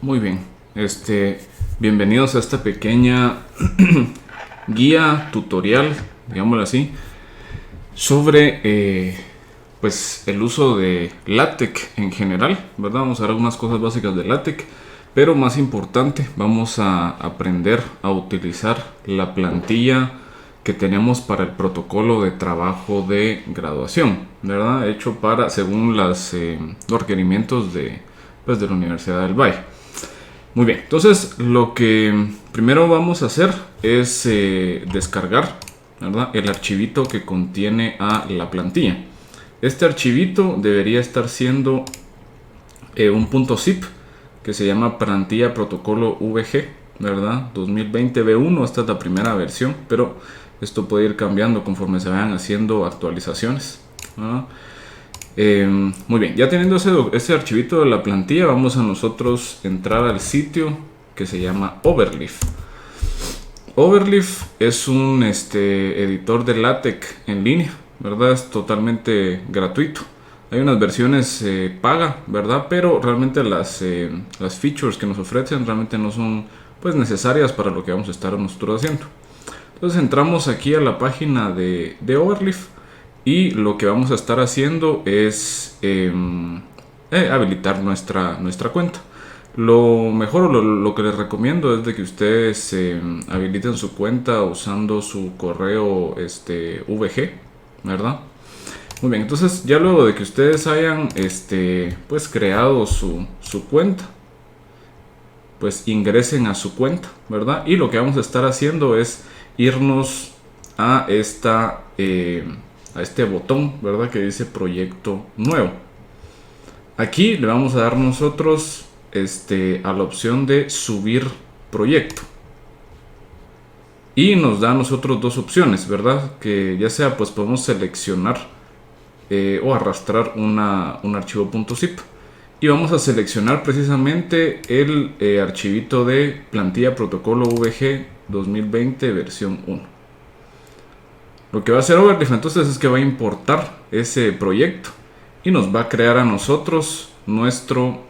Muy bien, bienvenidos a esta pequeña guía tutorial, digámoslo así, sobre pues el uso de LaTeX en general, ¿verdad? Vamos a ver algunas cosas básicas de LaTeX, pero más importante, vamos a aprender a utilizar la plantilla que tenemos para el protocolo de trabajo de graduación, ¿verdad? Hecho según los requerimientos de la Universidad del Valle. Muy bien, entonces lo que primero vamos a hacer es descargar, ¿verdad?, el archivito que contiene a la plantilla. Este archivito debería estar siendo un .zip que se llama plantilla protocolo VG, ¿verdad? 2020 V1, esta es la primera versión, pero esto puede ir cambiando conforme se vayan haciendo actualizaciones, ¿verdad? Muy bien, ya teniendo ese archivito de la plantilla, vamos a nosotros entrar al sitio que se llama Overleaf. Overleaf es un editor de LaTeX en línea, ¿verdad? Es totalmente gratuito. Hay unas versiones paga, ¿verdad? Pero realmente las features que nos ofrecen realmente no son pues necesarias para lo que vamos a estar nosotros haciendo. Entonces entramos aquí a la página de Overleaf. Y lo que vamos a estar haciendo es habilitar nuestra cuenta. Lo mejor o lo que les recomiendo es de que ustedes habiliten su cuenta usando su correo VG, ¿verdad? Muy bien, entonces ya luego de que ustedes hayan pues creado su cuenta, pues ingresen a su cuenta, ¿verdad? Y lo que vamos a estar haciendo es irnos a este botón, ¿verdad?, que dice proyecto nuevo. Aquí le vamos a dar nosotros a la opción de subir proyecto y nos da a nosotros dos opciones, ¿verdad?, que ya sea pues podemos seleccionar o arrastrar un archivo .zip, y vamos a seleccionar precisamente el archivito de plantilla protocolo VG 2020 versión 1. Lo que va a hacer Overleaf entonces es que va a importar ese proyecto y nos va a crear a nosotros nuestro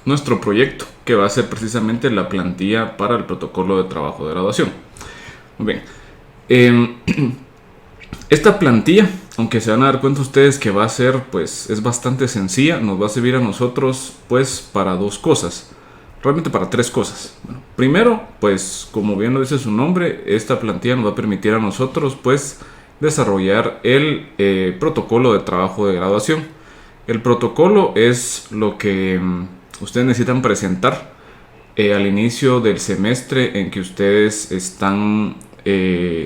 nuestro proyecto, que va a ser precisamente la plantilla para el protocolo de trabajo de graduación. Muy bien. Esta plantilla, aunque se van a dar cuenta ustedes que va a ser, pues es bastante sencilla, nos va a servir a nosotros pues para dos cosas. Realmente para tres cosas. Bueno, primero, pues como bien lo dice su nombre, esta plantilla nos va a permitir a nosotros pues desarrollar el protocolo de trabajo de graduación. El protocolo es lo que ustedes necesitan presentar al inicio del semestre en que ustedes están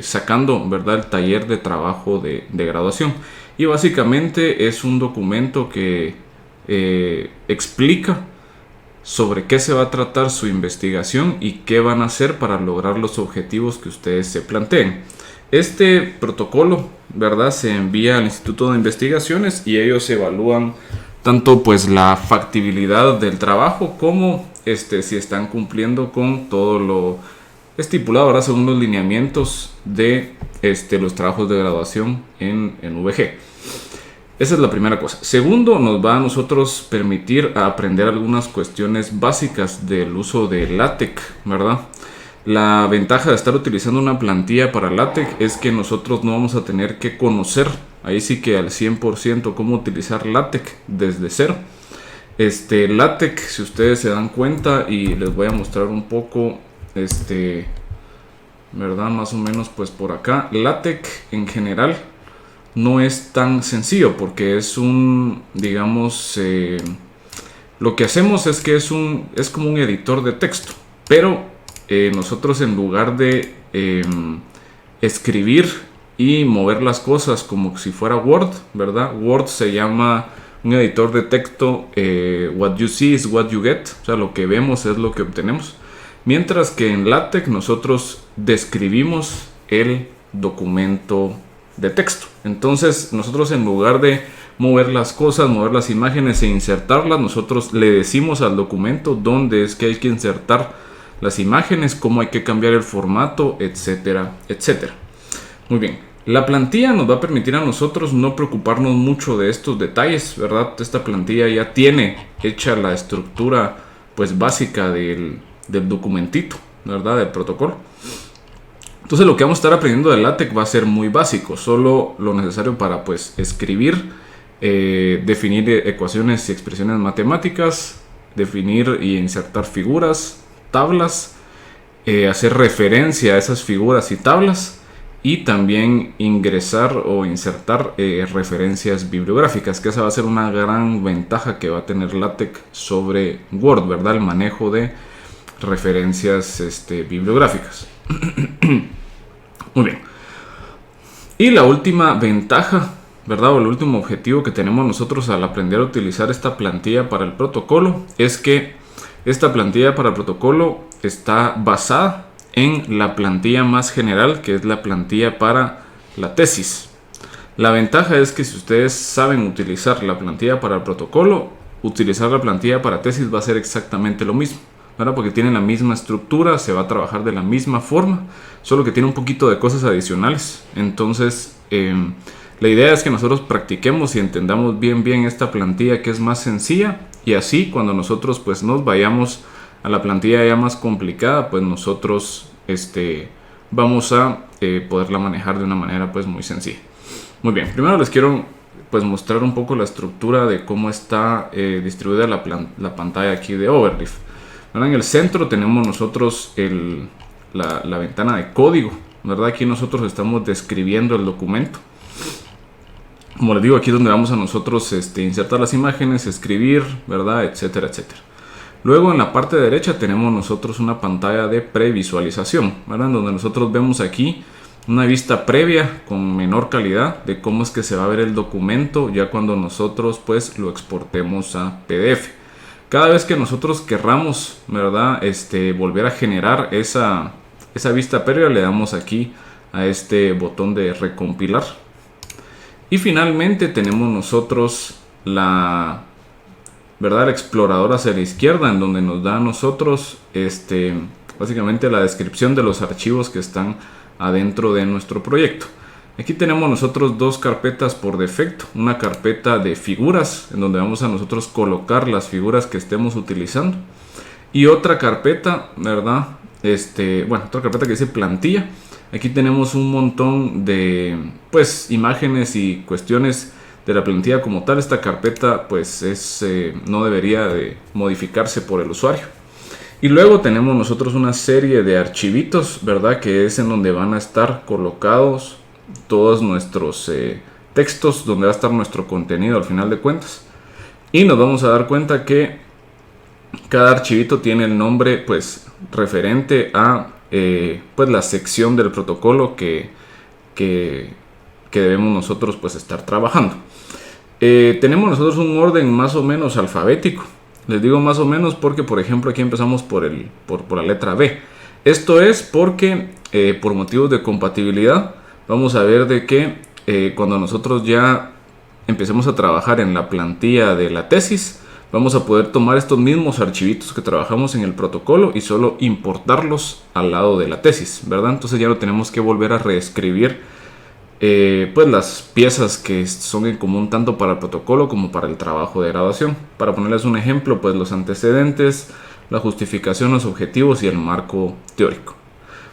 sacando, ¿verdad?, el taller de trabajo de graduación. Y básicamente es un documento que explica sobre qué se va a tratar su investigación y qué van a hacer para lograr los objetivos que ustedes se planteen. Este protocolo, ¿verdad?, se envía al Instituto de Investigaciones y ellos evalúan tanto pues la factibilidad del trabajo como si están cumpliendo con todo lo estipulado, ¿verdad?, según los lineamientos de los trabajos de graduación en VG. Esa es la primera cosa. Segundo, nos va a nosotros permitir aprender algunas cuestiones básicas del uso de LaTeX, ¿verdad? La ventaja de estar utilizando una plantilla para LaTeX es que nosotros no vamos a tener que conocer, ahí sí que al 100%, cómo utilizar LaTeX desde cero. LaTeX, si ustedes se dan cuenta, y les voy a mostrar un poco, ¿verdad? Más o menos pues por acá. LaTeX en general no es tan sencillo porque es digamos, lo que hacemos es que es como un editor de texto, pero nosotros en lugar de escribir y mover las cosas como si fuera Word, ¿verdad? Word se llama un editor de texto, what you see is what you get, o sea, lo que vemos es lo que obtenemos, mientras que en LaTeX nosotros describimos el documento de texto. Entonces nosotros, en lugar de mover las cosas, mover las imágenes e insertarlas, nosotros le decimos al documento dónde es que hay que insertar las imágenes, cómo hay que cambiar el formato, etcétera, etcétera. Muy bien, La plantilla nos va a permitir a nosotros no preocuparnos mucho de estos detalles, ¿verdad? Esta plantilla ya tiene hecha la estructura pues básica del documentito, ¿verdad? Del protocolo. Entonces lo que vamos a estar aprendiendo de LaTeX va a ser muy básico, solo lo necesario para pues escribir, definir ecuaciones y expresiones matemáticas, definir y insertar figuras, tablas, hacer referencia a esas figuras y tablas, y también ingresar o insertar referencias bibliográficas, que esa va a ser una gran ventaja que va a tener LaTeX sobre Word, ¿verdad? El manejo de referencias bibliográficas. Muy bien. Y la última ventaja, ¿verdad? O el último objetivo que tenemos nosotros al aprender a utilizar esta plantilla para el protocolo es que esta plantilla para el protocolo está basada en la plantilla más general, que es la plantilla para la tesis. La ventaja es que si ustedes saben utilizar la plantilla para el protocolo, utilizar la plantilla para tesis va a ser exactamente lo mismo, ¿verdad? Porque tiene la misma estructura, se va a trabajar de la misma forma, solo que tiene un poquito de cosas adicionales. Entonces, la idea es que nosotros practiquemos y entendamos bien esta plantilla, que es más sencilla, y así cuando nosotros pues nos vayamos a la plantilla ya más complicada, pues nosotros vamos a poderla manejar de una manera pues muy sencilla. Muy bien, primero les quiero pues mostrar un poco la estructura de cómo está distribuida la pantalla aquí de Overleaf. ¿Verdad? En el centro tenemos nosotros la ventana de código, ¿verdad? Aquí nosotros estamos describiendo el documento. Como les digo, aquí es donde vamos a nosotros insertar las imágenes, escribir, ¿verdad? Etcétera, etcétera. Luego en la parte derecha tenemos nosotros una pantalla de previsualización, ¿verdad? En donde nosotros vemos aquí una vista previa con menor calidad de cómo es que se va a ver el documento ya cuando nosotros pues lo exportemos a PDF. Cada vez que nosotros querramos, ¿verdad? Volver a generar esa vista previa, le damos aquí a este botón de recompilar. Y finalmente tenemos nosotros ¿verdad? El explorador hacia la izquierda, en donde nos da a nosotros básicamente la descripción de los archivos que están adentro de nuestro proyecto. Aquí tenemos nosotros dos carpetas por defecto, una carpeta de figuras en donde vamos a nosotros colocar las figuras que estemos utilizando, y otra carpeta, ¿verdad? Otra carpeta que dice plantilla. Aquí tenemos un montón de pues imágenes y cuestiones de la plantilla como tal. Esta carpeta pues no debería de modificarse por el usuario. Y luego tenemos nosotros una serie de archivitos, ¿verdad? Que es en donde van a estar colocados todos nuestros textos, donde va a estar nuestro contenido al final de cuentas. Y nos vamos a dar cuenta que cada archivito tiene el nombre pues referente a pues la sección del protocolo que debemos nosotros pues estar trabajando. Tenemos nosotros un orden más o menos alfabético. Les digo más o menos porque, por ejemplo, aquí empezamos por la letra B. Esto es porque por motivos de compatibilidad vamos a ver de que cuando nosotros ya empecemos a trabajar en la plantilla de la tesis, vamos a poder tomar estos mismos archivitos que trabajamos en el protocolo y solo importarlos al lado de la tesis, ¿verdad? Entonces ya no tenemos que volver a reescribir pues las piezas que son en común tanto para el protocolo como para el trabajo de graduación. Para ponerles un ejemplo, pues los antecedentes, la justificación, los objetivos y el marco teórico.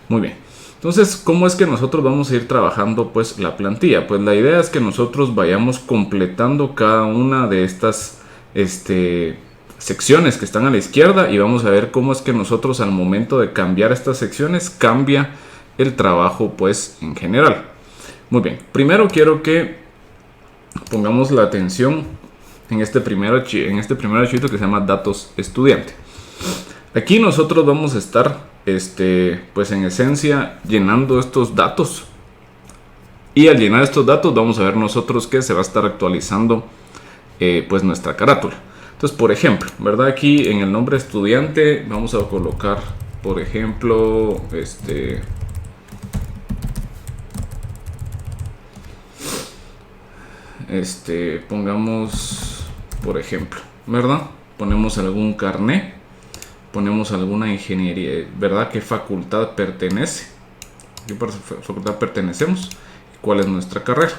Muy bien. Entonces, ¿cómo es que nosotros vamos a ir trabajando pues la plantilla? Pues la idea es que nosotros vayamos completando cada una de estas secciones que están a la izquierda, y vamos a ver cómo es que nosotros al momento de cambiar estas secciones cambia el trabajo pues en general. Muy bien, primero quiero que pongamos la atención en este primer archivito que se llama datos estudiante. Aquí nosotros vamos a estar pues en esencia llenando estos datos, y al llenar estos datos vamos a ver nosotros que se va a estar actualizando pues nuestra carátula. Entonces, por ejemplo, ¿verdad? Aquí en el nombre estudiante vamos a colocar, por ejemplo, pongamos, por ejemplo, ¿verdad? Ponemos algún carné, ponemos alguna ingeniería, ¿verdad? ¿Qué facultad pertenece? ¿Qué facultad pertenecemos? cuál es nuestra carrera.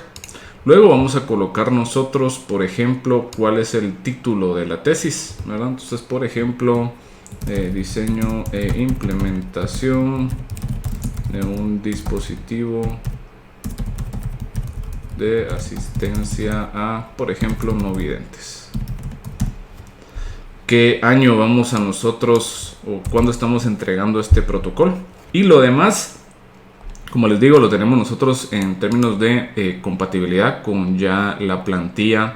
Luego vamos a colocar nosotros, por ejemplo, cuál es el título de la tesis, ¿verdad? Entonces, por ejemplo, diseño e implementación de un dispositivo de asistencia a, por ejemplo, no videntes. ¿Qué año vamos a nosotros o cuándo estamos entregando este protocolo? Y lo demás, como les digo, lo tenemos nosotros en términos de compatibilidad con ya la plantilla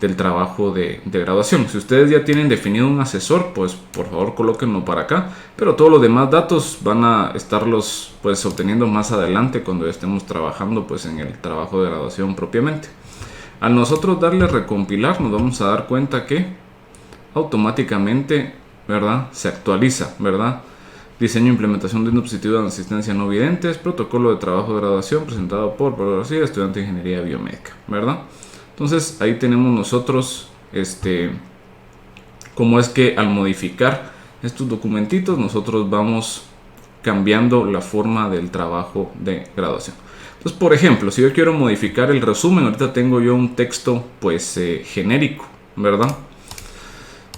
del trabajo de graduación. Si ustedes ya tienen definido un asesor, pues por favor colóquenlo para acá, pero todos los demás datos van a estarlos pues obteniendo más adelante cuando estemos trabajando pues en el trabajo de graduación propiamente. Al nosotros darle recompilar, nos vamos a dar cuenta que automáticamente, ¿verdad?, se actualiza, ¿verdad? Diseño e implementación de un dispositivo de asistencia no videntes, protocolo de trabajo de graduación presentado por estudiante de ingeniería biomédica, ¿verdad? Entonces ahí tenemos nosotros cómo es que al modificar estos documentitos nosotros vamos cambiando la forma del trabajo de graduación. Entonces, por ejemplo, si yo quiero modificar el resumen, ahorita tengo yo un texto pues genérico, ¿verdad?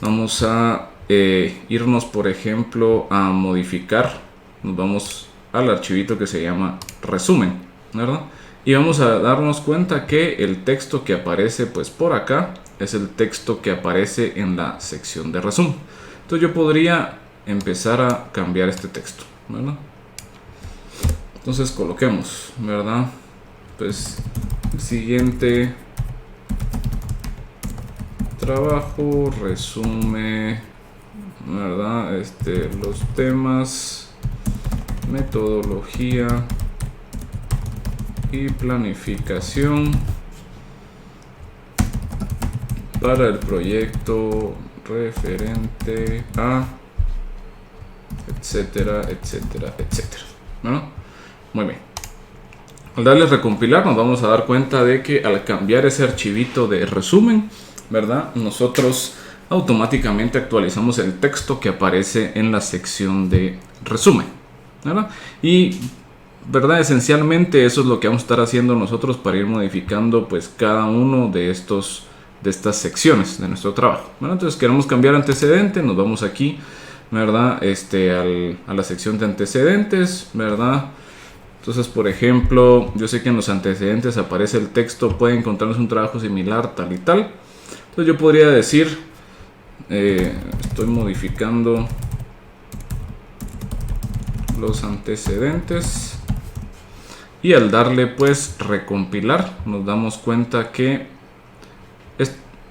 Vamos a irnos, por ejemplo, a modificar. Nos vamos al archivito que se llama resumen, ¿verdad? Y vamos a darnos cuenta que el texto que aparece pues por acá es el texto que aparece en la sección de resumen. Entonces yo podría empezar a cambiar este texto, ¿verdad? Entonces coloquemos, ¿verdad? Pues siguiente trabajo, resume, ¿verdad? Los temas, metodología y planificación para el proyecto referente a etcétera, etcétera, etcétera, ¿no? Muy bien. Al darle recompilar nos vamos a dar cuenta de que al cambiar ese archivito de resumen, ¿verdad?, nosotros automáticamente actualizamos el texto que aparece en la sección de resumen, ¿verdad? Y ¿verdad? Esencialmente eso es lo que vamos a estar haciendo nosotros para ir modificando pues cada uno de estas secciones de nuestro trabajo, ¿verdad? Entonces queremos cambiar antecedente, nos vamos aquí, ¿verdad? A la sección de antecedentes, ¿verdad? Entonces, por ejemplo, yo sé que en los antecedentes aparece el texto, puede encontrarnos un trabajo similar, tal y tal. Entonces yo podría decir, estoy modificando los antecedentes. Y al darle pues recompilar nos damos cuenta que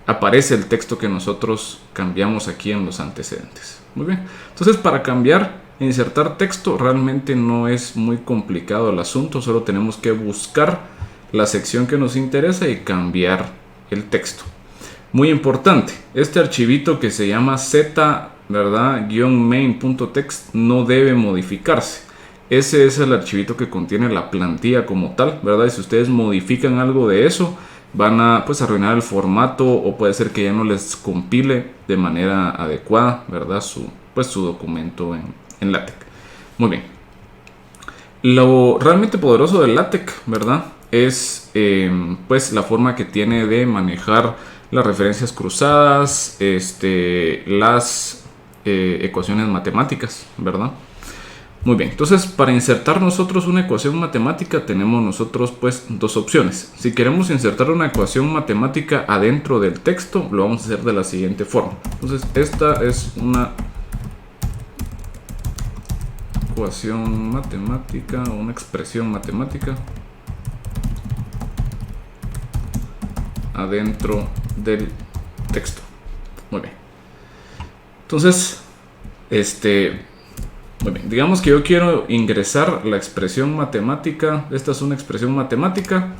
aparece el texto que nosotros cambiamos aquí en los antecedentes. Muy bien. Entonces para cambiar e insertar texto realmente no es muy complicado el asunto. Solo tenemos que buscar la sección que nos interesa y cambiar el texto. Muy importante. Este archivito que se llama z, ¿verdad?, -main.txt no debe modificarse. Ese es el archivito que contiene la plantilla como tal, ¿verdad? Y si ustedes modifican algo de eso, van a pues arruinar el formato o puede ser que ya no les compile de manera adecuada, ¿verdad? Su documento en LaTeX. Muy bien. Lo realmente poderoso del LaTeX, ¿verdad?, es pues la forma que tiene de manejar las referencias cruzadas, las ecuaciones matemáticas, ¿verdad? Muy bien, entonces para insertar nosotros una ecuación matemática tenemos nosotros pues dos opciones. Si queremos insertar una ecuación matemática adentro del texto, lo vamos a hacer de la siguiente forma. Entonces esta es una ecuación matemática o una expresión matemática adentro del texto. Muy bien. Entonces, muy bien, digamos que yo quiero ingresar la expresión matemática. Esta es una expresión matemática.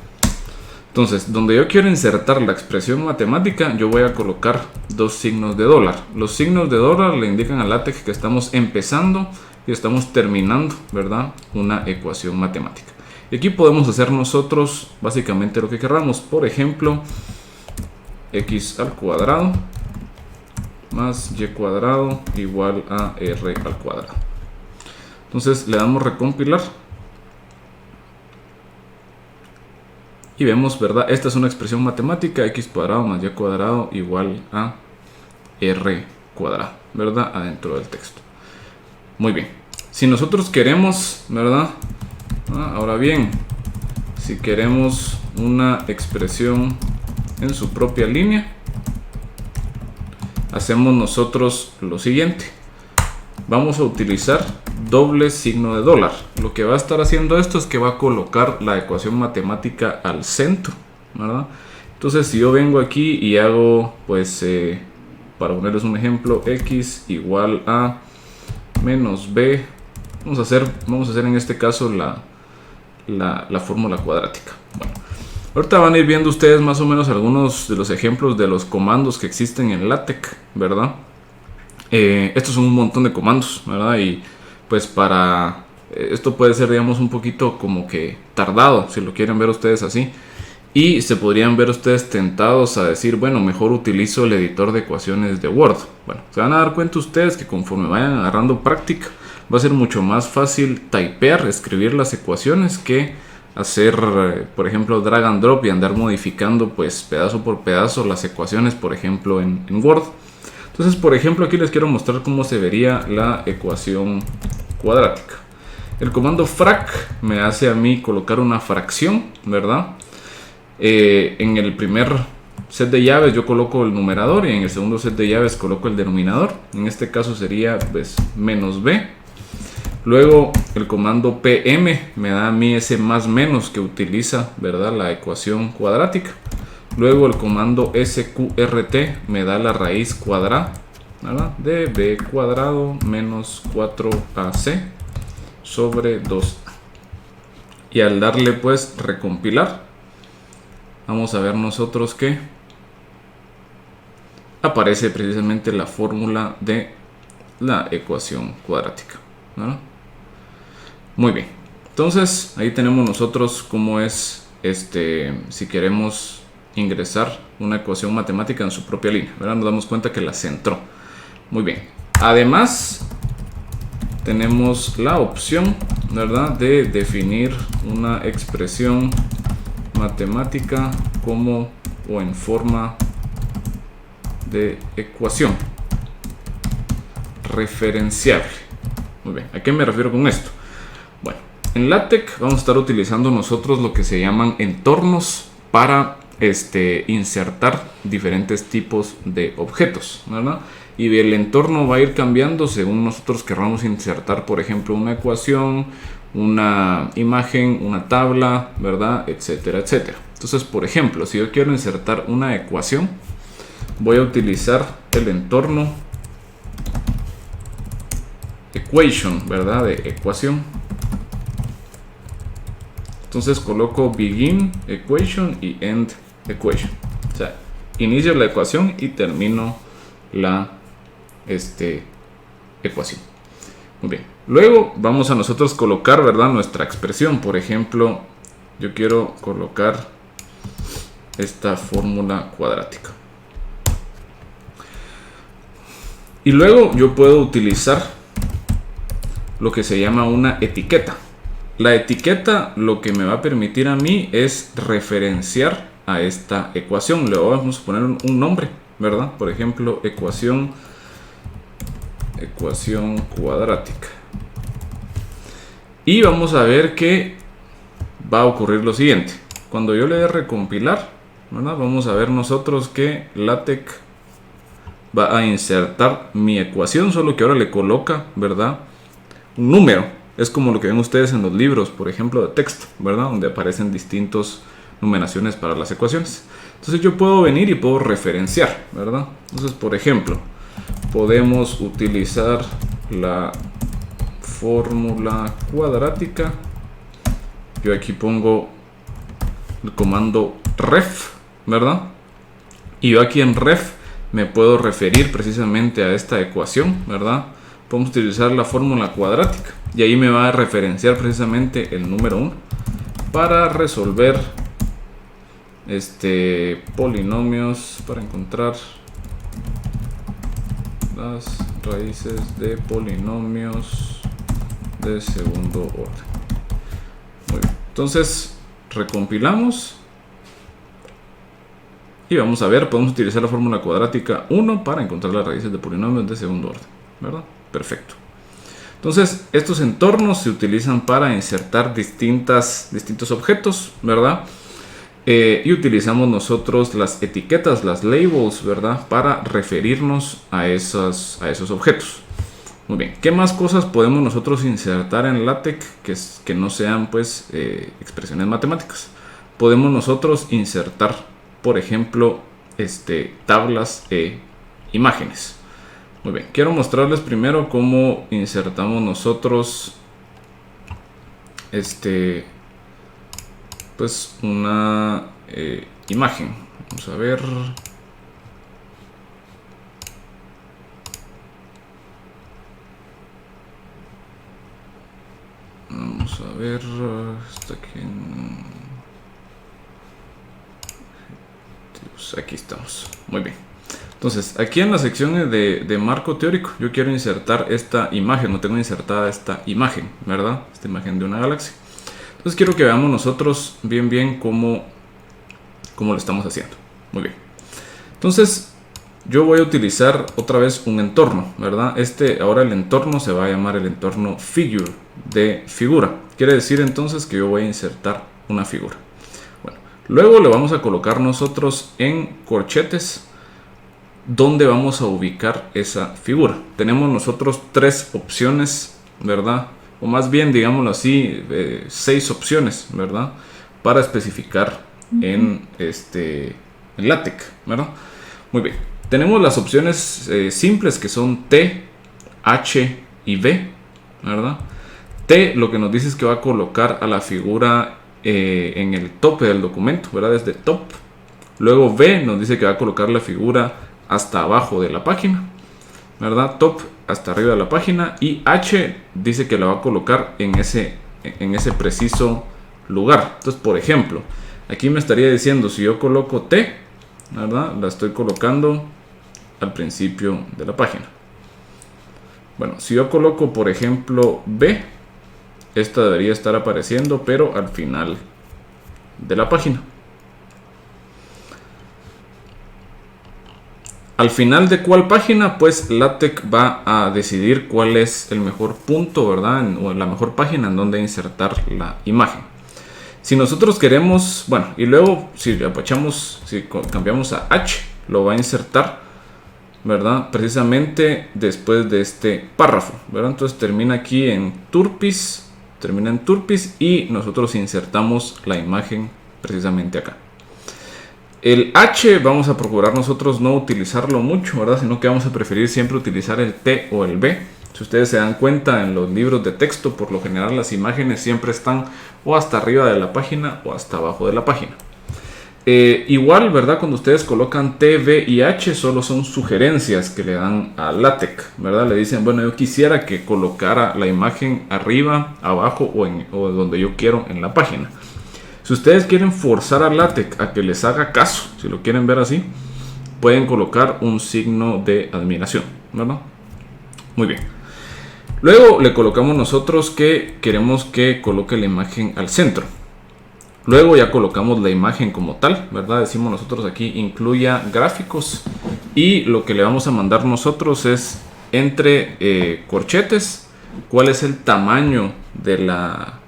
Entonces, donde yo quiero insertar la expresión matemática, yo voy a colocar dos signos de dólar. Los signos de dólar le indican al LaTeX que estamos empezando y estamos terminando, ¿verdad?, una ecuación matemática. Y aquí podemos hacer nosotros básicamente lo que queramos. Por ejemplo, x al cuadrado más y cuadrado igual a r al cuadrado. Entonces le damos recompilar. y vemos, ¿verdad? Esta es una expresión matemática, x cuadrado más y cuadrado igual a r cuadrado, ¿verdad? Adentro del texto. Muy bien. Si nosotros queremos, ¿verdad? Ahora bien, si queremos una expresión en su propia línea, hacemos nosotros lo siguiente. Vamos a utilizar doble signo de dólar. Lo que va a estar haciendo esto es que va a colocar la ecuación matemática al centro, ¿verdad? Entonces, si yo vengo aquí y hago, pues, para ponerles un ejemplo, x igual a menos b, vamos a hacer en este caso la fórmula cuadrática. Bueno, ahorita van a ir viendo ustedes más o menos algunos de los ejemplos de los comandos que existen en LaTeX, ¿verdad? Estos son un montón de comandos, ¿verdad? Y pues para esto puede ser, digamos, un poquito como que tardado, si lo quieren ver ustedes así. Y se podrían ver ustedes tentados a decir, bueno, mejor utilizo el editor de ecuaciones de Word. Bueno, se van a dar cuenta ustedes que conforme vayan agarrando práctica, va a ser mucho más fácil typear, escribir las ecuaciones que hacer, por ejemplo, drag and drop y andar modificando pues pedazo por pedazo las ecuaciones, por ejemplo, en Word. Entonces, por ejemplo, aquí les quiero mostrar cómo se vería la ecuación cuadrática. El comando frac me hace a mí colocar una fracción, ¿verdad? En el primer set de llaves yo coloco el numerador y en el segundo set de llaves coloco el denominador. En este caso sería pues menos b. Luego el comando pm me da a mí ese más menos que utiliza, ¿verdad?, la ecuación cuadrática. Luego el comando sqrt me da la raíz cuadrada, ¿verdad?, de b cuadrado menos 4ac sobre 2a. Y al darle pues recompilar, vamos a ver nosotros que aparece precisamente la fórmula de la ecuación cuadrática, ¿no? Muy bien, entonces ahí tenemos nosotros cómo es si queremos ingresar una ecuación matemática en su propia línea, ¿verdad? Nos damos cuenta que la centró. Muy bien, además tenemos la opción, ¿verdad?, de definir una expresión matemática como o en forma de ecuación referenciable. Muy bien, ¿a qué me refiero con esto? Bueno, en LaTeX vamos a estar utilizando nosotros lo que se llaman entornos para insertar diferentes tipos de objetos, ¿verdad? Y el entorno va a ir cambiando según nosotros queramos insertar, por ejemplo, una ecuación, una imagen, una tabla, ¿verdad?, etcétera, etcétera. Entonces, por ejemplo, si yo quiero insertar una ecuación, voy a utilizar el entorno equation, ¿verdad?, de ecuación. Entonces coloco begin equation y end equation. O sea, inicio la ecuación y termino la ecuación. Muy bien. Luego vamos a nosotros colocar, ¿verdad?, nuestra expresión. Por ejemplo, yo quiero colocar esta fórmula cuadrática. Y luego yo puedo utilizar lo que se llama una etiqueta. La etiqueta lo que me va a permitir a mí es referenciar a esta ecuación. Le vamos a poner un nombre, ¿verdad? Por ejemplo, ecuación cuadrática. Y vamos a ver que va a ocurrir lo siguiente. Cuando yo le dé recompilar, ¿verdad?, vamos a ver nosotros que LaTeX va a insertar mi ecuación, solo que ahora le coloca, ¿verdad?, un número. Es como lo que ven ustedes en los libros, por ejemplo, de texto, ¿verdad?, donde aparecen distintas numeraciones para las ecuaciones. Entonces yo puedo venir y puedo referenciar, ¿verdad? Entonces, por ejemplo, podemos utilizar la fórmula cuadrática. Yo aquí pongo el comando ref, ¿verdad? Y yo aquí en ref me puedo referir precisamente a esta ecuación, ¿verdad? Podemos utilizar la fórmula cuadrática y ahí me va a referenciar precisamente el número 1 para resolver polinomios, para encontrar las raíces de polinomios de segundo orden. Muy bien. Entonces recompilamos Y vamos a ver, podemos utilizar la fórmula cuadrática 1 para encontrar las raíces de polinomios de segundo orden, ¿verdad? Perfecto. Entonces, estos entornos se utilizan para insertar distintos objetos, ¿verdad? Y utilizamos nosotros las etiquetas, las labels, ¿verdad? Para referirnos a esos objetos. Muy bien, ¿qué más cosas podemos nosotros insertar en LaTeX que no sean pues expresiones matemáticas? Podemos nosotros insertar, por ejemplo, tablas e imágenes. Muy bien, quiero mostrarles primero cómo insertamos nosotros pues una imagen. Vamos a ver. Vamos a ver. Está aquí aquí estamos. Muy bien. Entonces, aquí en las secciones de marco teórico, yo quiero insertar esta imagen. No tengo insertada esta imagen, ¿verdad? Esta imagen de una galaxia. Entonces, quiero que veamos nosotros bien cómo lo estamos haciendo. Muy bien. Entonces, yo voy a utilizar otra vez un entorno, ¿verdad? Ahora el entorno se va a llamar el entorno figure, de figura. Quiere decir entonces que yo voy a insertar una figura. Bueno, luego le vamos a colocar nosotros en corchetes dónde vamos a ubicar esa figura. Tenemos nosotros 3 opciones, ¿verdad? O más bien, digámoslo así, 6 opciones, ¿verdad? Para especificar en LaTeX, ¿verdad? Muy bien. Tenemos las opciones simples que son T, H y V, ¿verdad? T lo que nos dice es que va a colocar a la figura en el tope del documento, ¿verdad? Desde top. Luego V nos dice que va a colocar la figura hasta abajo de la página, ¿verdad? Top hasta arriba de la página. Y H dice que la va a colocar en ese preciso lugar. Entonces, por ejemplo, aquí me estaría diciendo, si yo coloco T, ¿verdad? La estoy colocando al principio de la página. Bueno, si yo coloco, por ejemplo, B, esta debería estar apareciendo, pero al final de la página. Al final de cuál página, pues LaTeX va a decidir cuál es el mejor punto, ¿verdad? O la mejor página en donde insertar la imagen. Si nosotros queremos, bueno, y luego si cambiamos a H, lo va a insertar, ¿verdad? Precisamente después de este párrafo, ¿verdad? Entonces termina aquí en turpis, y nosotros insertamos la imagen precisamente acá. El H vamos a procurar nosotros no utilizarlo mucho, ¿verdad? Sino que vamos a preferir siempre utilizar el T o el B. Si ustedes se dan cuenta, en los libros de texto, por lo general las imágenes siempre están o hasta arriba de la página o hasta abajo de la página. Igual, ¿verdad? Cuando ustedes colocan T, V y H, solo son sugerencias que le dan a LaTeX, ¿verdad? Le dicen, bueno, yo quisiera que colocara la imagen arriba, abajo o donde yo quiero en la página. Si ustedes quieren forzar a LaTeX a que les haga caso, si lo quieren ver así, pueden colocar un signo de admiración, ¿verdad? Muy bien. Luego le colocamos nosotros que queremos que coloque la imagen al centro. Luego ya colocamos la imagen como tal, ¿verdad? Decimos nosotros aquí incluya gráficos, y lo que le vamos a mandar nosotros es entre corchetes cuál es el tamaño de la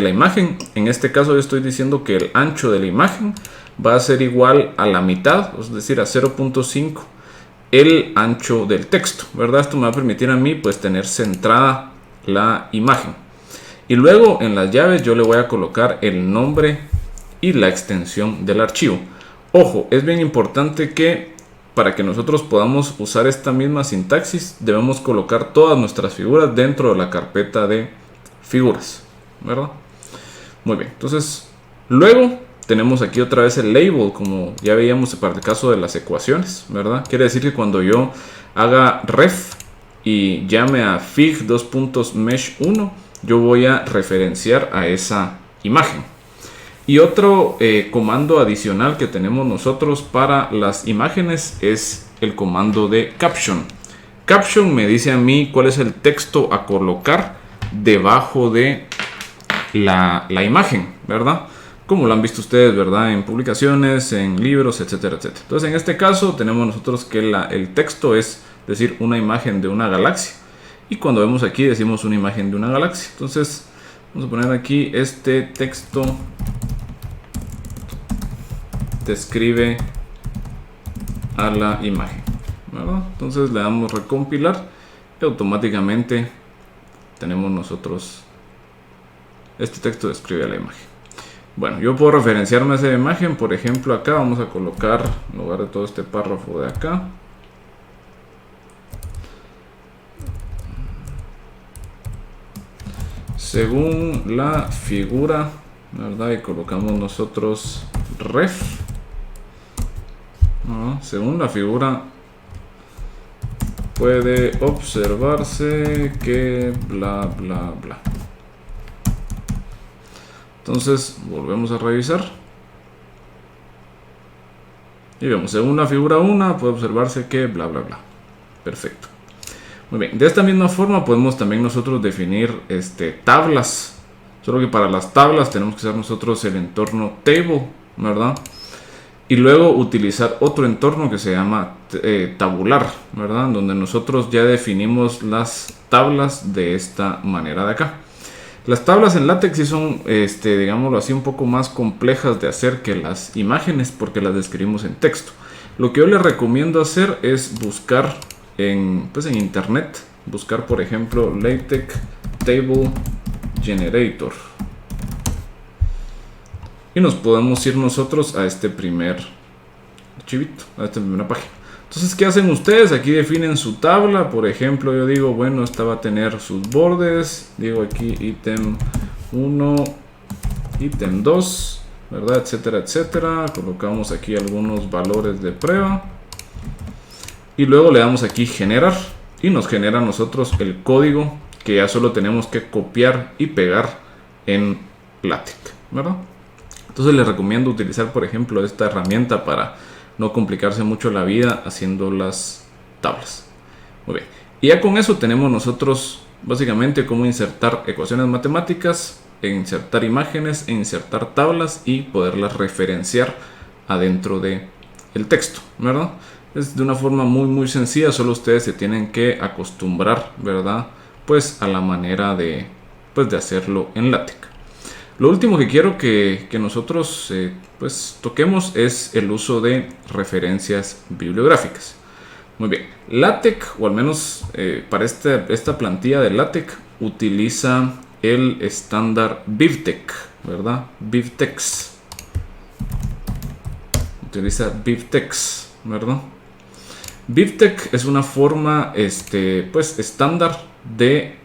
imagen. En este caso yo estoy diciendo que el ancho de la imagen va a ser igual a la mitad, es decir, a 0.5 el ancho del texto, ¿verdad? Esto me va a permitir a mí pues tener centrada la imagen. Y luego en las llaves yo le voy a colocar el nombre y la extensión del archivo. Ojo, es bien importante que para que nosotros podamos usar esta misma sintaxis debemos colocar todas nuestras figuras dentro de la carpeta de figuras, ¿verdad? Muy bien, entonces luego tenemos aquí otra vez el label, como ya veíamos para el caso de las ecuaciones, ¿verdad? Quiere decir que cuando yo haga ref y llame a fig.mesh1, yo voy a referenciar a esa imagen. Y otro comando adicional que tenemos nosotros para las imágenes es el comando de caption. Caption me dice a mí cuál es el texto a colocar debajo de la imagen, ¿verdad? como lo han visto ustedes, ¿verdad? En publicaciones, en libros, etcétera, etcétera. Entonces, en este caso tenemos nosotros que el texto es decir una imagen de una galaxia. Y cuando vemos aquí decimos una imagen de una galaxia. Entonces, vamos a poner aquí este texto describe a la imagen, ¿verdad? Entonces le damos recompilar y automáticamente tenemos nosotros este texto describe a la imagen. Bueno, yo puedo referenciarme a esa imagen. Por ejemplo, acá vamos a colocar, en lugar de todo este párrafo de acá, según la figura, ¿verdad? Y colocamos nosotros ref. Según la figura puede observarse que bla bla bla. Entonces volvemos a revisar y vemos, según la figura 1 puede observarse que bla bla bla. Perfecto. Muy bien, de esta misma forma podemos también nosotros definir tablas, solo que para las tablas tenemos que usar nosotros el entorno table, ¿verdad? Y luego utilizar otro entorno que se llama tabular, ¿verdad? Donde nosotros ya definimos las tablas de esta manera de acá. Las tablas en LaTeX sí son, digámoslo así, un poco más complejas de hacer que las imágenes porque las describimos en texto. Lo que yo les recomiendo hacer es buscar en internet, buscar por ejemplo LaTeX Table Generator. Y nos podemos ir nosotros a este primer archivito, a esta primera página. Entonces, ¿qué hacen ustedes? Aquí definen su tabla. Por ejemplo, yo digo, bueno, esta va a tener sus bordes. Digo aquí ítem 1, ítem 2, ¿verdad? Etcétera, etcétera. Colocamos aquí algunos valores de prueba. Y luego le damos aquí generar. Y nos genera a nosotros el código que ya solo tenemos que copiar y pegar en LaTeX, ¿verdad? Entonces les recomiendo utilizar, por ejemplo, esta herramienta para no complicarse mucho la vida haciendo las tablas. Muy bien. Y ya con eso tenemos nosotros básicamente cómo insertar ecuaciones matemáticas, insertar imágenes, insertar tablas y poderlas referenciar adentro de el texto, ¿verdad? Es de una forma muy sencilla, solo ustedes se tienen que acostumbrar, ¿verdad? Pues a la manera de hacerlo en LaTeX. Lo último que quiero que nosotros toquemos es el uso de referencias bibliográficas. Muy bien, LaTeX, o al menos para esta plantilla de LaTeX, utiliza el estándar BibTeX, ¿verdad? BibTeX. Utiliza BibTeX, ¿verdad? BibTeX es una forma estándar de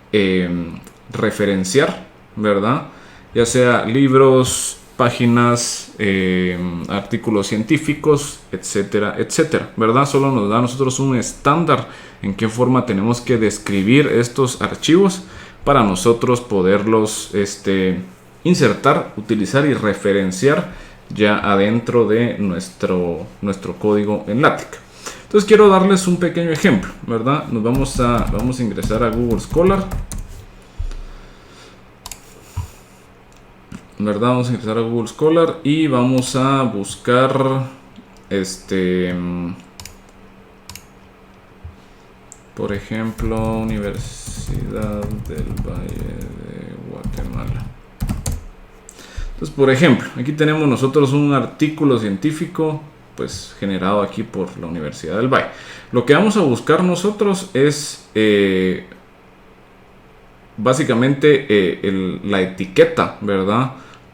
referenciar, ¿verdad? Ya sea libros, páginas, artículos científicos, etcétera, etcétera, ¿verdad? Solo nos da a nosotros un estándar en qué forma tenemos que describir estos archivos para nosotros poderlos insertar, utilizar y referenciar ya adentro de nuestro código en LaTeX. Entonces quiero darles un pequeño ejemplo, ¿verdad? Vamos a ingresar a Google Scholar. ¿Verdad? Vamos a ingresar a Google Scholar y vamos a buscar por ejemplo, Universidad del Valle de Guatemala. Entonces, por ejemplo, aquí tenemos nosotros un artículo científico pues generado aquí por la Universidad del Valle. Lo que vamos a buscar nosotros es básicamente la etiqueta, ¿verdad?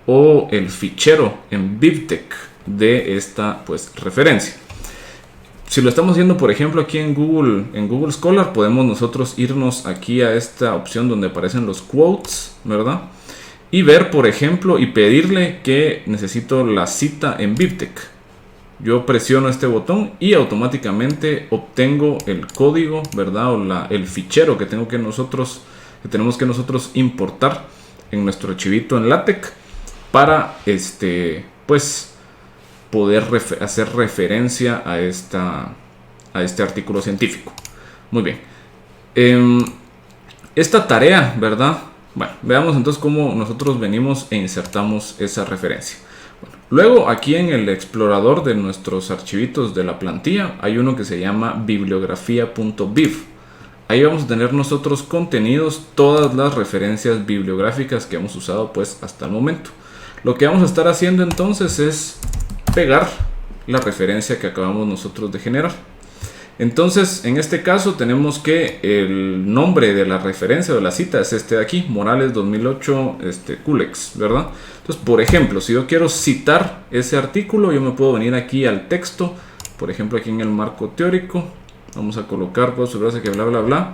O el fichero en BibTeX de esta referencia. Si lo estamos haciendo, por ejemplo, aquí en Google Scholar, podemos nosotros irnos aquí a esta opción donde aparecen los quotes, ¿verdad? Y ver, por ejemplo, y pedirle que necesito la cita en BibTeX. Yo presiono este botón y automáticamente obtengo el código, ¿verdad? O el fichero que tenemos que nosotros importar en nuestro archivito en LaTeX para poder hacer referencia a este artículo científico. Muy bien. Esta tarea, ¿verdad? Bueno, veamos entonces cómo nosotros venimos e insertamos esa referencia. Luego aquí en el explorador de nuestros archivitos de la plantilla hay uno que se llama bibliografía.biv. Ahí vamos a tener nosotros contenidos, todas las referencias bibliográficas que hemos usado pues hasta el momento. Lo que vamos a estar haciendo entonces es pegar la referencia que acabamos nosotros de generar. Entonces, en este caso tenemos que el nombre de la referencia o de la cita es este de aquí, Morales 2008 Culex, ¿verdad? Entonces, por ejemplo, si yo quiero citar ese artículo, yo me puedo venir aquí al texto, por ejemplo, aquí en el marco teórico, vamos a colocar, pues, que bla, bla, bla,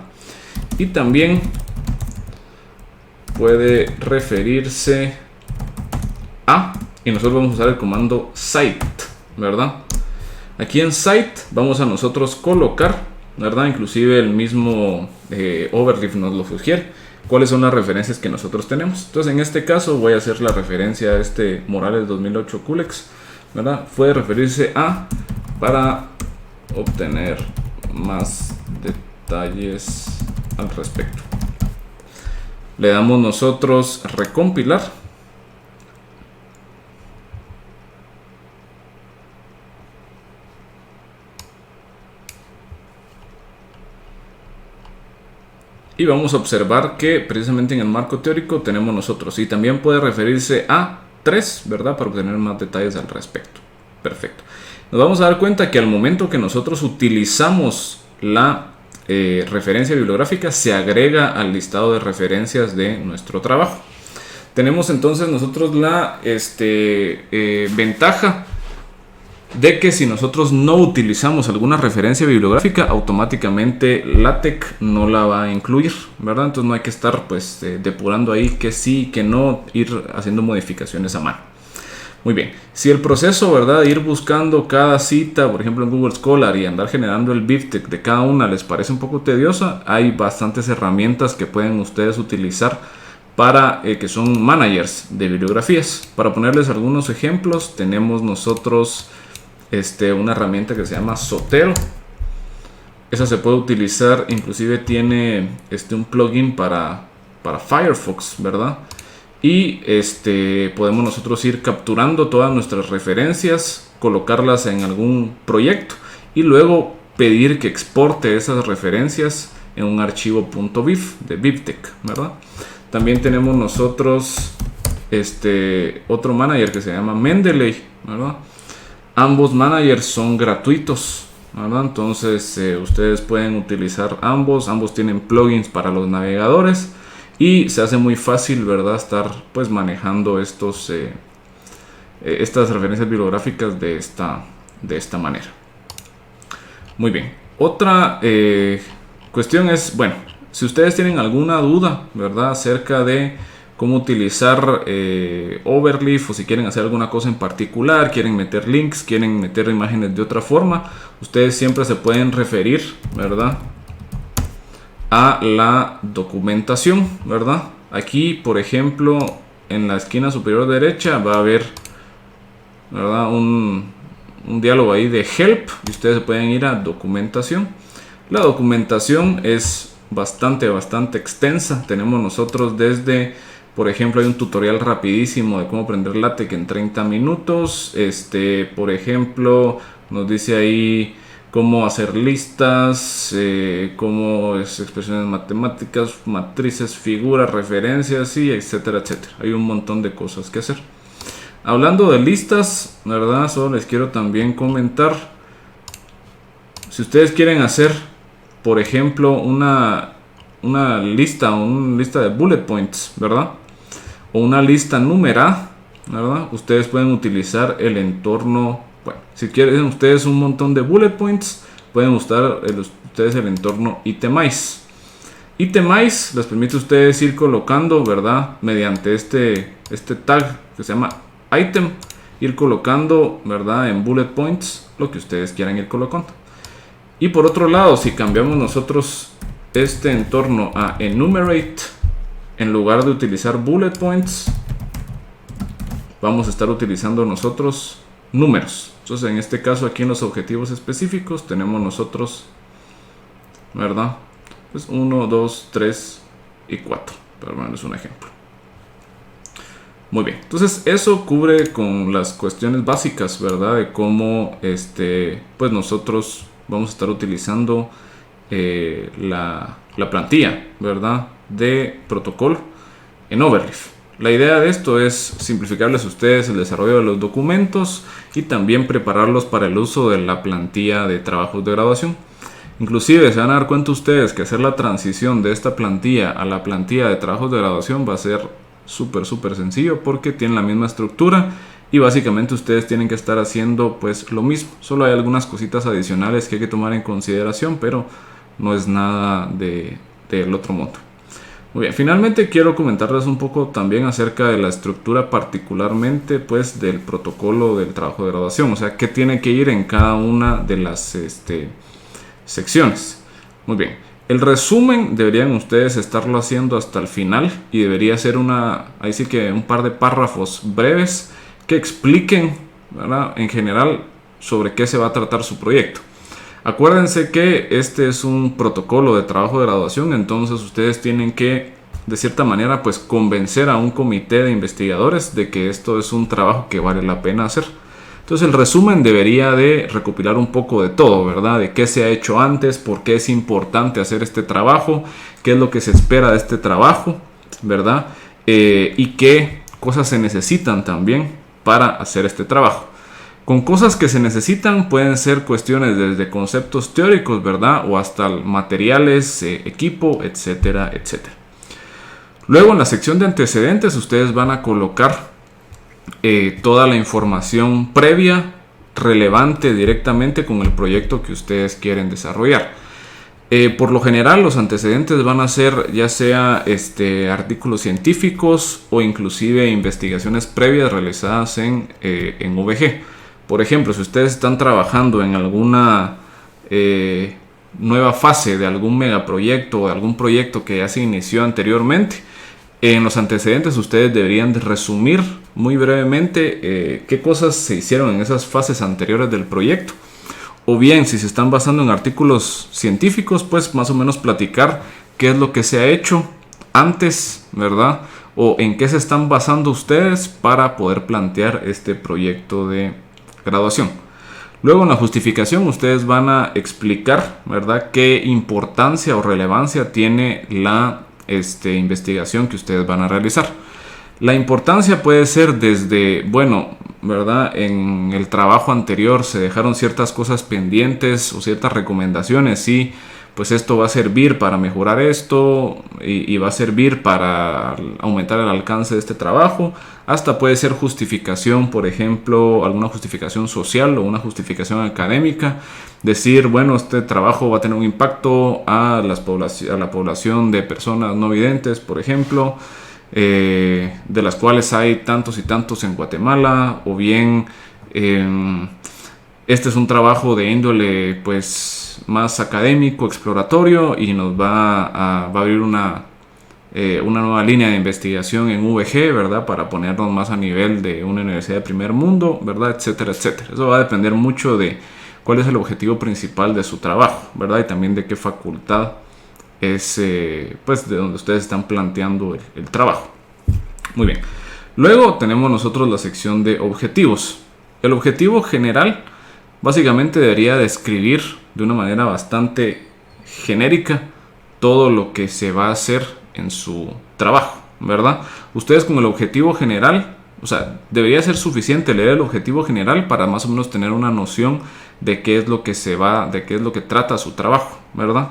y también puede referirse a, y nosotros vamos a usar el comando cite, ¿verdad? Aquí en Cite vamos a nosotros colocar, ¿verdad? Inclusive el mismo Overleaf nos lo sugiere, cuáles son las referencias que nosotros tenemos. Entonces en este caso voy a hacer la referencia a este Morales 2008 Culex, ¿verdad? Puede referirse a para obtener más detalles al respecto. Le damos nosotros recompilar. Y vamos a observar que precisamente en el marco teórico tenemos nosotros. Y también puede referirse a 3, ¿verdad? Para obtener más detalles al respecto. Perfecto. Nos vamos a dar cuenta que al momento que nosotros utilizamos la referencia bibliográfica, se agrega al listado de referencias de nuestro trabajo. Tenemos entonces nosotros la ventaja de que si nosotros no utilizamos alguna referencia bibliográfica, automáticamente LaTeX no la va a incluir, ¿verdad? Entonces no hay que estar pues depurando ahí que sí, que no, ir haciendo modificaciones a mano. Muy bien, si el proceso, ¿verdad?, de ir buscando cada cita, por ejemplo en Google Scholar, y andar generando el BibTeX de cada una les parece un poco tediosa, hay bastantes herramientas que pueden ustedes utilizar para que son managers de bibliografías. Para ponerles algunos ejemplos, tenemos nosotros una herramienta que se llama Zotero. Esa se puede utilizar, inclusive tiene un plugin para Firefox, ¿verdad? Y podemos nosotros ir capturando todas nuestras referencias, colocarlas en algún proyecto y luego pedir que exporte esas referencias en un archivo .biv de BibTeX, ¿verdad? También tenemos nosotros otro manager que se llama Mendeley, ¿verdad? Ambos managers son gratuitos, ¿verdad? Entonces ustedes pueden utilizar ambos tienen plugins para los navegadores y se hace muy fácil, ¿verdad?, estar pues manejando estas referencias bibliográficas de esta manera. Muy bien, otra cuestión es, bueno, si ustedes tienen alguna duda, ¿verdad?, acerca de cómo utilizar Overleaf, o si quieren hacer alguna cosa en particular, quieren meter links, quieren meter imágenes de otra forma, ustedes siempre se pueden referir, ¿verdad?, a la documentación, ¿verdad? Aquí, por ejemplo, en la esquina superior derecha va a haber, ¿verdad?, un diálogo ahí de help y ustedes se pueden ir a documentación. La documentación es bastante extensa. Tenemos nosotros desde, por ejemplo, hay un tutorial rapidísimo de cómo aprender LaTeX en 30 minutos. Por ejemplo, nos dice ahí cómo hacer listas, cómo es expresiones matemáticas, matrices, figuras, referencias, y etcétera, etcétera. Hay un montón de cosas que hacer. Hablando de listas, ¿verdad? Solo les quiero también comentar, si ustedes quieren hacer, por ejemplo, una lista de bullet points, ¿verdad?, o una lista numerada, ¿verdad?, ustedes pueden utilizar el entorno. Bueno, si quieren ustedes un montón de bullet points, pueden usar ustedes el entorno Itemize. Itemize les permite a ustedes ir colocando, ¿verdad?, mediante este tag que se llama item, ir colocando, ¿verdad?, en bullet points lo que ustedes quieran ir colocando. Y por otro lado, si cambiamos nosotros este entorno a enumerate, en lugar de utilizar bullet points, vamos a estar utilizando nosotros números. Entonces, en este caso, aquí en los objetivos específicos, tenemos nosotros, ¿verdad?, pues 1, 2, 3 y 4, para ponerles un ejemplo. Muy bien, entonces eso cubre con las cuestiones básicas, ¿verdad? De cómo pues nosotros vamos a estar utilizando la plantilla, ¿verdad? De protocolo en Overleaf. La idea de esto es simplificarles a ustedes el desarrollo de los documentos y también prepararlos para el uso de la plantilla de trabajos de graduación. Inclusive se van a dar cuenta ustedes que hacer la transición de esta plantilla a la plantilla de trabajos de graduación va a ser súper sencillo porque tienen la misma estructura y básicamente ustedes tienen que estar haciendo pues lo mismo. Solo hay algunas cositas adicionales que hay que tomar en consideración, pero no es nada del otro mundo. Muy bien, finalmente quiero comentarles un poco también acerca de la estructura, particularmente pues del protocolo del trabajo de graduación, o sea, qué tiene que ir en cada una de las secciones. Muy bien, el resumen deberían ustedes estarlo haciendo hasta el final y debería ser ahí sí que un par de párrafos breves que expliquen, ¿verdad?, en general sobre qué se va a tratar su proyecto. Acuérdense que este es un protocolo de trabajo de graduación, entonces ustedes tienen que, de cierta manera, pues convencer a un comité de investigadores de que esto es un trabajo que vale la pena hacer. Entonces el resumen debería de recopilar un poco de todo, ¿verdad? De qué se ha hecho antes, por qué es importante hacer este trabajo, qué es lo que se espera de este trabajo, ¿verdad? Y qué cosas se necesitan también para hacer este trabajo. Con cosas que se necesitan pueden ser cuestiones desde conceptos teóricos, ¿verdad? O hasta materiales, equipo, etcétera, etcétera. Luego en la sección de antecedentes ustedes van a colocar toda la información previa relevante directamente con el proyecto que ustedes quieren desarrollar. Por lo general los antecedentes van a ser ya sea artículos científicos o inclusive investigaciones previas realizadas en VG. Por ejemplo, si ustedes están trabajando en alguna nueva fase de algún megaproyecto o de algún proyecto que ya se inició anteriormente, en los antecedentes ustedes deberían de resumir muy brevemente qué cosas se hicieron en esas fases anteriores del proyecto. O bien, si se están basando en artículos científicos, pues más o menos platicar qué es lo que se ha hecho antes, ¿verdad? O en qué se están basando ustedes para poder plantear este proyecto de graduación. Luego en la justificación ustedes van a explicar, ¿verdad?, qué importancia o relevancia tiene la investigación que ustedes van a realizar. La importancia puede ser desde, bueno, ¿verdad?, en el trabajo anterior se dejaron ciertas cosas pendientes o ciertas recomendaciones y pues esto va a servir para mejorar esto y va a servir para aumentar el alcance de este trabajo. Hasta puede ser justificación, por ejemplo, alguna justificación social o una justificación académica. Decir, bueno, este trabajo va a tener un impacto a la población de personas no videntes, por ejemplo, de las cuales hay tantos y tantos en Guatemala. O bien, este es un trabajo de índole pues más académico, exploratorio, y nos va a abrir una nueva línea de investigación en VG, ¿verdad?, para ponernos más a nivel de una universidad de primer mundo, ¿verdad?, etcétera, etcétera. Eso va a depender mucho de cuál es el objetivo principal de su trabajo, ¿verdad?, y también de qué facultad es pues de donde ustedes están planteando el trabajo. Muy bien. Luego tenemos nosotros la sección de objetivos. El objetivo general básicamente debería describir de una manera bastante genérica todo lo que se va a hacer en su trabajo, ¿verdad? Ustedes con el objetivo general, o sea, debería ser suficiente leer el objetivo general para más o menos tener una noción de qué es lo que de qué es lo que trata su trabajo, ¿verdad?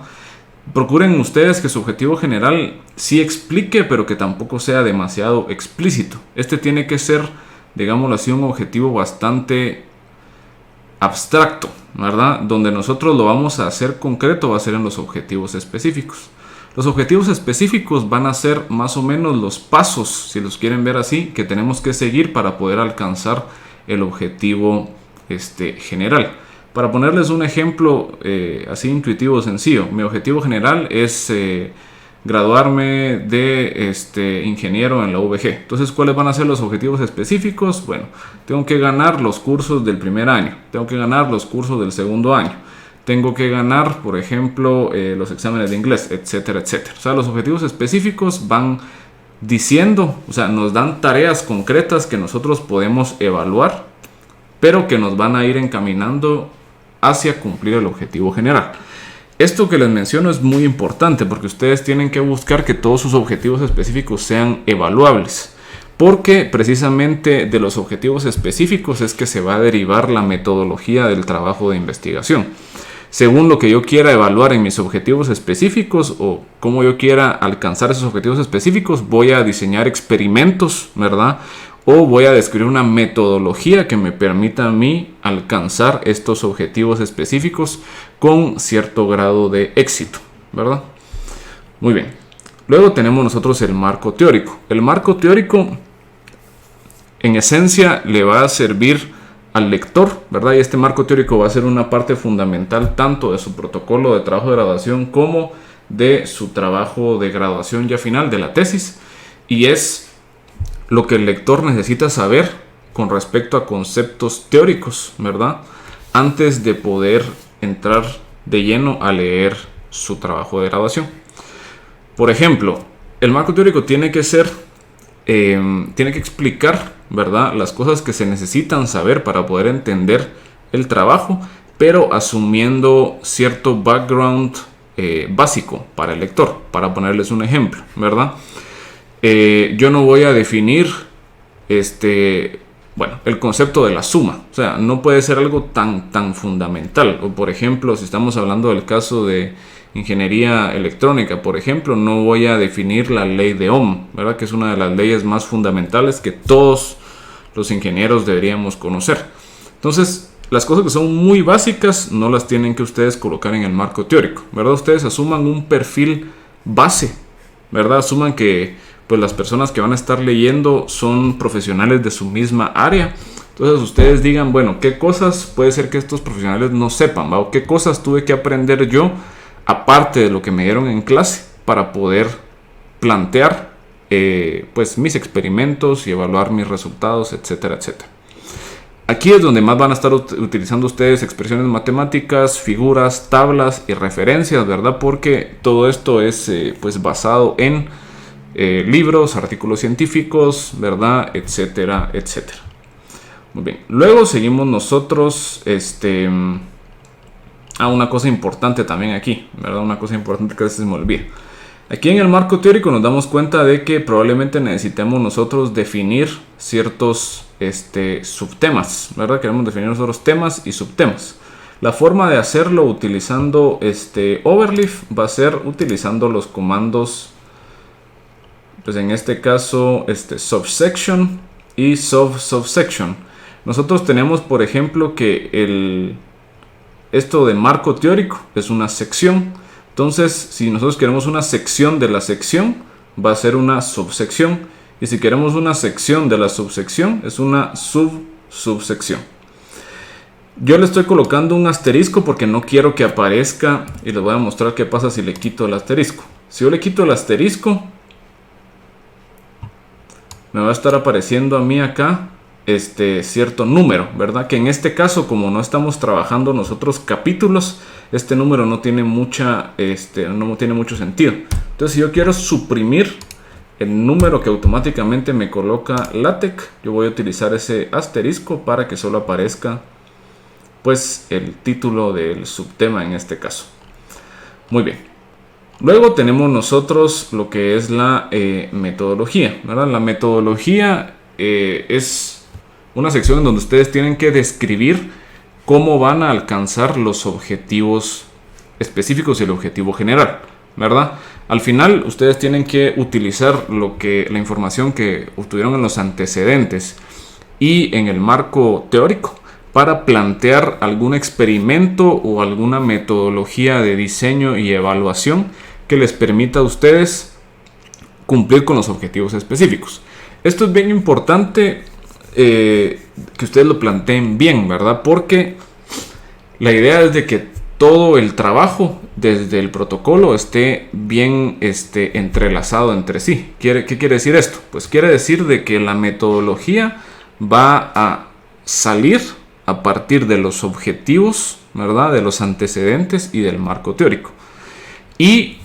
Procuren ustedes que su objetivo general sí explique, pero que tampoco sea demasiado explícito. Este tiene que ser, digámoslo así, un objetivo bastante abstracto, ¿verdad? Donde nosotros lo vamos a hacer concreto va a ser en los objetivos específicos. Los objetivos específicos van a ser más o menos los pasos, si los quieren ver así, que tenemos que seguir para poder alcanzar el objetivo general. Para ponerles un ejemplo así intuitivo, sencillo, mi objetivo general es graduarme de ingeniero en la VG. Entonces, ¿cuáles van a ser los objetivos específicos? Bueno, tengo que ganar los cursos del primer año, tengo que ganar los cursos del segundo año, tengo que ganar, por ejemplo, los exámenes de inglés, etcétera, etcétera. O sea, los objetivos específicos van diciendo, o sea, nos dan tareas concretas que nosotros podemos evaluar, pero que nos van a ir encaminando hacia cumplir el objetivo general. Esto que les menciono es muy importante porque ustedes tienen que buscar que todos sus objetivos específicos sean evaluables, porque precisamente de los objetivos específicos es que se va a derivar la metodología del trabajo de investigación. Según lo que yo quiera evaluar en mis objetivos específicos o cómo yo quiera alcanzar esos objetivos específicos, voy a diseñar experimentos, ¿verdad? O voy a describir una metodología que me permita a mí alcanzar estos objetivos específicos con cierto grado de éxito, ¿verdad? Muy bien. Luego tenemos nosotros el marco teórico. El marco teórico, en esencia, le va a servir al lector, ¿verdad? Y este marco teórico va a ser una parte fundamental tanto de su protocolo de trabajo de graduación como de su trabajo de graduación ya final de la tesis, y es lo que el lector necesita saber con respecto a conceptos teóricos, ¿verdad? Antes de poder entrar de lleno a leer su trabajo de graduación. Por ejemplo, el marco teórico tiene que explicar, ¿verdad?, las cosas que se necesitan saber para poder entender el trabajo, pero asumiendo cierto background básico para el lector. Para ponerles un ejemplo, ¿verdad? Yo no voy a definir el concepto de la suma. O sea, no puede ser algo tan fundamental. O por ejemplo, si estamos hablando del caso de ingeniería electrónica, por ejemplo, no voy a definir la ley de Ohm, ¿verdad? Que es una de las leyes más fundamentales que todos los ingenieros deberíamos conocer. Entonces, las cosas que son muy básicas no las tienen que ustedes colocar en el marco teórico, ¿verdad? Ustedes asuman un perfil base, ¿verdad? Asuman que pues las personas que van a estar leyendo son profesionales de su misma área. Entonces ustedes digan, bueno, ¿qué cosas puede ser que estos profesionales no sepan, ¿va? O qué cosas tuve que aprender yo, aparte de lo que me dieron en clase, para poder plantear pues mis experimentos y evaluar mis resultados, etcétera, etcétera. Aquí es donde más van a estar utilizando ustedes expresiones matemáticas, figuras, tablas y referencias, ¿verdad? Porque todo esto es pues basado en libros, artículos científicos, ¿verdad? Etcétera, etcétera. Muy bien. Luego seguimos nosotros, una cosa importante también aquí, ¿verdad? Una cosa importante que a veces se me olvida. Aquí en el marco teórico nos damos cuenta de que probablemente necesitemos nosotros definir ciertos subtemas, ¿verdad? Queremos definir nosotros temas y subtemas. La forma de hacerlo utilizando Overleaf va a ser utilizando los comandos, pues en este caso subsection y subsection. Nosotros tenemos, por ejemplo, que esto de marco teórico es una sección. Entonces, si nosotros queremos una sección de la sección, va a ser una subsección. Y si queremos una sección de la subsección, es una subsección. Yo le estoy colocando un asterisco porque no quiero que aparezca, y les voy a mostrar qué pasa si le quito el asterisco. Si yo le quito el asterisco, me va a estar apareciendo a mí acá cierto número, ¿verdad? Que en este caso, como no estamos trabajando nosotros capítulos, este número no tiene no tiene mucho sentido. Entonces, si yo quiero suprimir el número que automáticamente me coloca LaTeX, yo voy a utilizar ese asterisco para que solo aparezca pues el título del subtema en este caso. Muy bien. Luego tenemos nosotros lo que es la metodología, ¿verdad? La metodología es una sección en donde ustedes tienen que describir cómo van a alcanzar los objetivos específicos y el objetivo general, ¿verdad? Al final ustedes tienen que utilizar la información que obtuvieron en los antecedentes y en el marco teórico para plantear algún experimento o alguna metodología de diseño y evaluación que les permita a ustedes cumplir con los objetivos específicos. Esto es bien importante que ustedes lo planteen bien, ¿verdad? Porque la idea es de que todo el trabajo desde el protocolo esté bien entrelazado entre sí. ¿Qué quiere decir esto? Pues quiere decir de que la metodología va a salir a partir de los objetivos, ¿verdad? De los antecedentes y del marco teórico. Y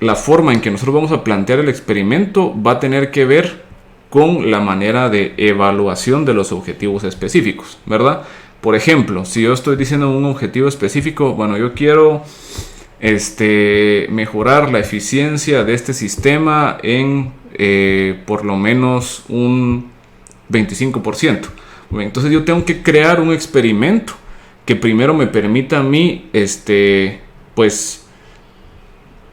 la forma en que nosotros vamos a plantear el experimento va a tener que ver con la manera de evaluación de los objetivos específicos, ¿verdad? Por ejemplo, si yo estoy diciendo un objetivo específico, bueno, yo quiero mejorar la eficiencia de este sistema en por lo menos un 25%. Entonces yo tengo que crear un experimento que primero me permita a mí pues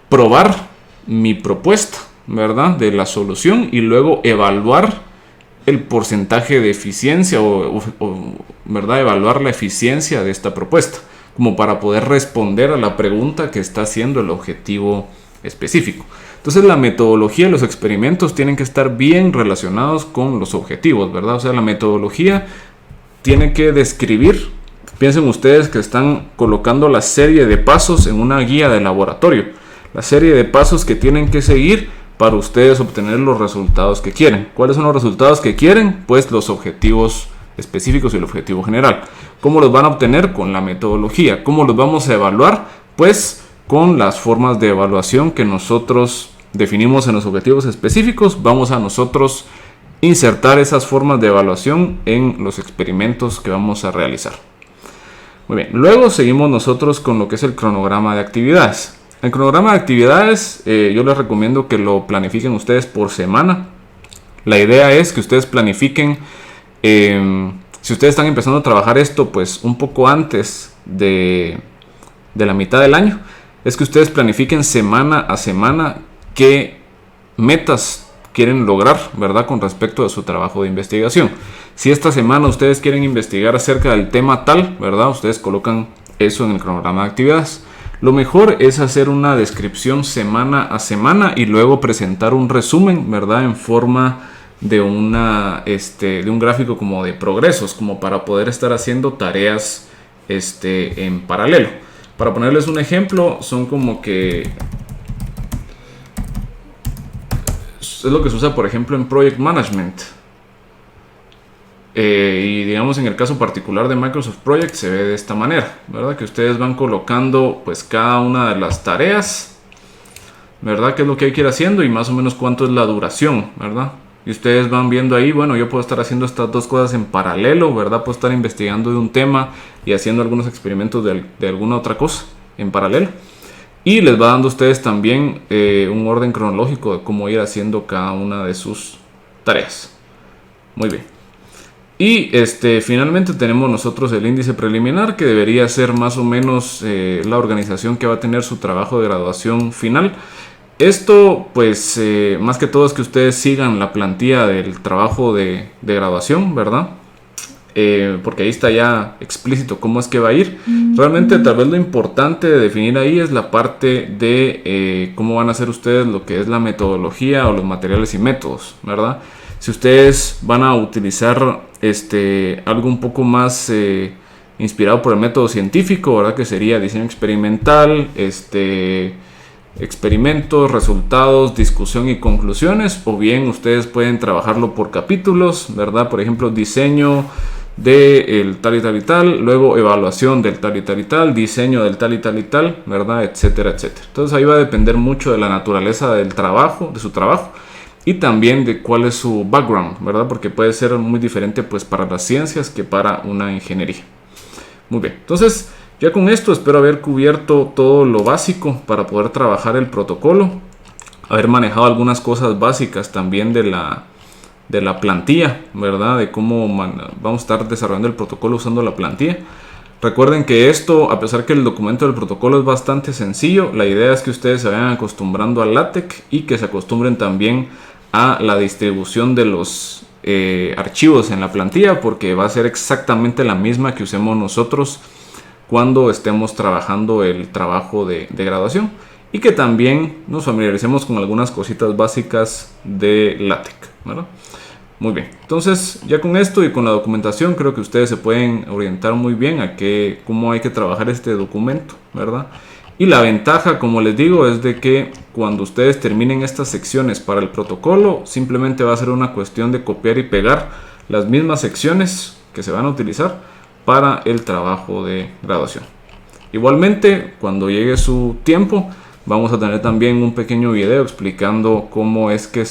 probar mi propuesta, ¿verdad?, de la solución, y luego evaluar el porcentaje de eficiencia ¿verdad?, evaluar la eficiencia de esta propuesta, como para poder responder a la pregunta que está haciendo el objetivo específico. Entonces la metodología de los experimentos tienen que estar bien relacionados con los objetivos, ¿verdad? O sea, la metodología tiene que describir, piensen ustedes que están colocando la serie de pasos en una guía de laboratorio, la serie de pasos que tienen que seguir para ustedes obtener los resultados que quieren. ¿Cuáles son los resultados que quieren? Pues los objetivos específicos y el objetivo general. ¿Cómo los van a obtener? Con la metodología. ¿Cómo los vamos a evaluar? Pues con las formas de evaluación que nosotros definimos en los objetivos específicos. Vamos a nosotros insertar esas formas de evaluación en los experimentos que vamos a realizar. Muy bien, luego seguimos nosotros con lo que es el cronograma de actividades. El cronograma de actividades, yo les recomiendo que lo planifiquen ustedes por semana. La idea es que ustedes planifiquen, si ustedes están empezando a trabajar esto pues un poco antes de la mitad del año, es que ustedes planifiquen semana a semana qué metas quieren lograr, ¿verdad?, con respecto a su trabajo de investigación. Si esta semana ustedes quieren investigar acerca del tema tal, ¿verdad?, ustedes colocan eso en el cronograma de actividades. Lo mejor es hacer una descripción semana a semana y luego presentar un resumen, ¿verdad?, en forma de de un gráfico como de progresos, como para poder estar haciendo tareas en paralelo. Para ponerles un ejemplo, son como que es lo que se usa, por ejemplo, en Project Management. Y digamos, en el caso particular de Microsoft Project se ve de esta manera, ¿verdad? Que ustedes van colocando pues cada una de las tareas, ¿verdad?, qué es lo que hay que ir haciendo y más o menos cuánto es la duración, ¿verdad? Y ustedes van viendo ahí, bueno, yo puedo estar haciendo estas dos cosas en paralelo, ¿verdad? Puedo estar investigando de un tema y haciendo algunos experimentos de alguna otra cosa en paralelo. Y les va dando a ustedes también un orden cronológico de cómo ir haciendo cada una de sus tareas. Muy bien. Y finalmente tenemos nosotros el índice preliminar, que debería ser más o menos la organización que va a tener su trabajo de graduación final. Esto pues más que todo es que ustedes sigan la plantilla del trabajo de graduación, ¿verdad? Porque ahí está ya explícito cómo es que va a ir. Realmente tal vez lo importante de definir ahí es la parte de cómo van a hacer ustedes lo que es la metodología o los materiales y métodos, ¿verdad? Si ustedes van a utilizar algo un poco más inspirado por el método científico, ¿verdad?, que sería diseño experimental, experimentos, resultados, discusión y conclusiones, o bien ustedes pueden trabajarlo por capítulos, ¿verdad? Por ejemplo, diseño del tal y tal y tal, luego evaluación del tal y tal y tal, diseño del tal y tal y tal, ¿verdad?, etcétera, etcétera. Entonces ahí va a depender mucho de la naturaleza del trabajo, de su trabajo, y también de cuál es su background, ¿verdad? Porque puede ser muy diferente pues para las ciencias que para una ingeniería. Muy bien, entonces ya con esto espero haber cubierto todo lo básico para poder trabajar el protocolo, haber manejado algunas cosas básicas también de la plantilla, ¿verdad? De cómo vamos a estar desarrollando el protocolo usando la plantilla. Recuerden que esto, a pesar que el documento del protocolo es bastante sencillo, la idea es que ustedes se vayan acostumbrando al LaTeX y que se acostumbren también a la distribución de los archivos en la plantilla, porque va a ser exactamente la misma que usemos nosotros cuando estemos trabajando el trabajo de graduación, y que también nos familiaricemos con algunas cositas básicas de LaTeX, ¿verdad? Muy bien, entonces ya con esto y con la documentación creo que ustedes se pueden orientar muy bien a cómo hay que trabajar este documento, ¿verdad? Y la ventaja, como les digo, es de que cuando ustedes terminen estas secciones para el protocolo, simplemente va a ser una cuestión de copiar y pegar las mismas secciones que se van a utilizar para el trabajo de graduación. Igualmente, cuando llegue su tiempo, Vamos a tener también un pequeño video explicando cómo es que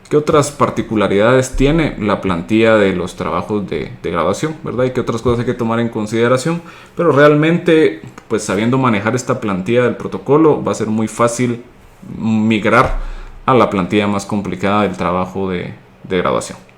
qué otras particularidades tiene la plantilla de los trabajos de graduación, ¿verdad? Y qué otras cosas hay que tomar en consideración. Pero realmente, pues sabiendo manejar esta plantilla del protocolo, va a ser muy fácil migrar a la plantilla más complicada del trabajo de graduación.